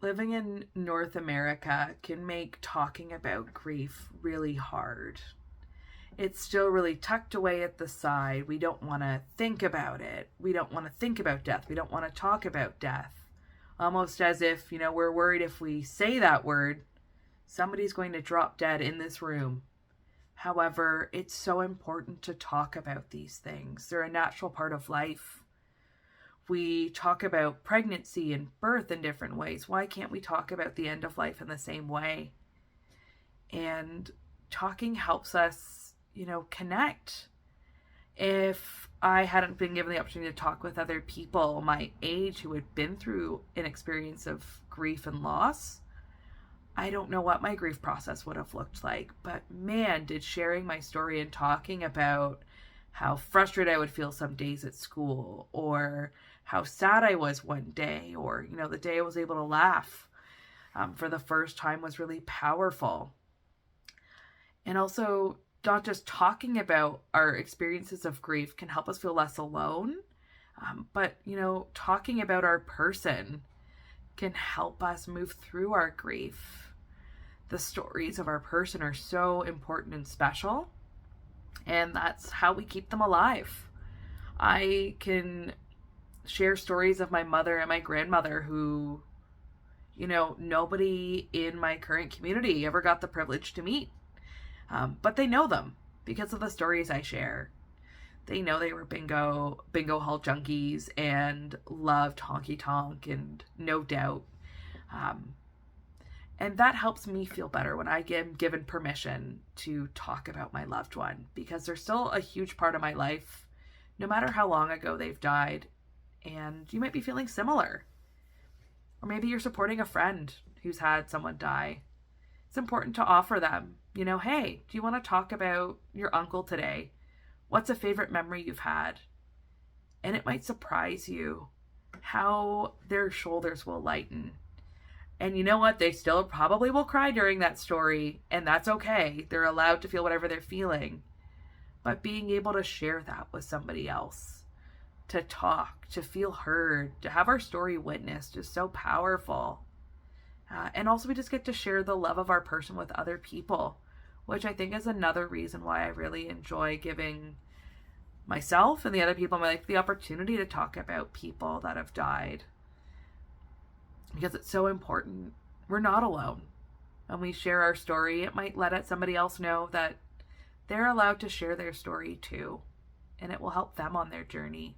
Living in North America can make talking about grief really hard. It's still really tucked away at the side. We don't want to think about it. We don't want to think about death. We don't want to talk about death. Almost as if, we're worried if we say that word, somebody's going to drop dead in this room. However, it's so important to talk about these things. They're a natural part of life. We talk about pregnancy and birth in different ways. Why can't we talk about the end of life in the same way? And talking helps us, connect. If I hadn't been given the opportunity to talk with other people my age who had been through an experience of grief and loss, I don't know what my grief process would have looked like. But man, did sharing my story and talking about how frustrated I would feel some days at school, or how sad I was one day, or, the day I was able to laugh for the first time was really powerful. And also, not just talking about our experiences of grief can help us feel less alone, but, talking about our person can help us move through our grief. The stories of our person are so important and special, and that's how we keep them alive. I can share stories of my mother and my grandmother who, nobody in my current community ever got the privilege to meet. But they know them because of the stories I share. They know they were bingo hall junkies and loved honky tonk and No Doubt. And that helps me feel better when I get given permission to talk about my loved one, because they're still a huge part of my life, no matter how long ago they've died. And you might be feeling similar. Or maybe you're supporting a friend who's had someone die. It's important to offer them, hey, do you want to talk about your uncle today? What's a favorite memory you've had? And it might surprise you how their shoulders will lighten. And you know what? They still probably will cry during that story, and that's okay. They're allowed to feel whatever they're feeling. But being able to share that with somebody else, to talk, to feel heard, to have our story witnessed is so powerful. And also, we just get to share the love of our person with other people, which I think is another reason why I really enjoy giving myself and the other people in my life the opportunity to talk about people that have died. Because it's so important. We're not alone. When we share our story, it might let somebody else know that they're allowed to share their story too. And it will help them on their journey.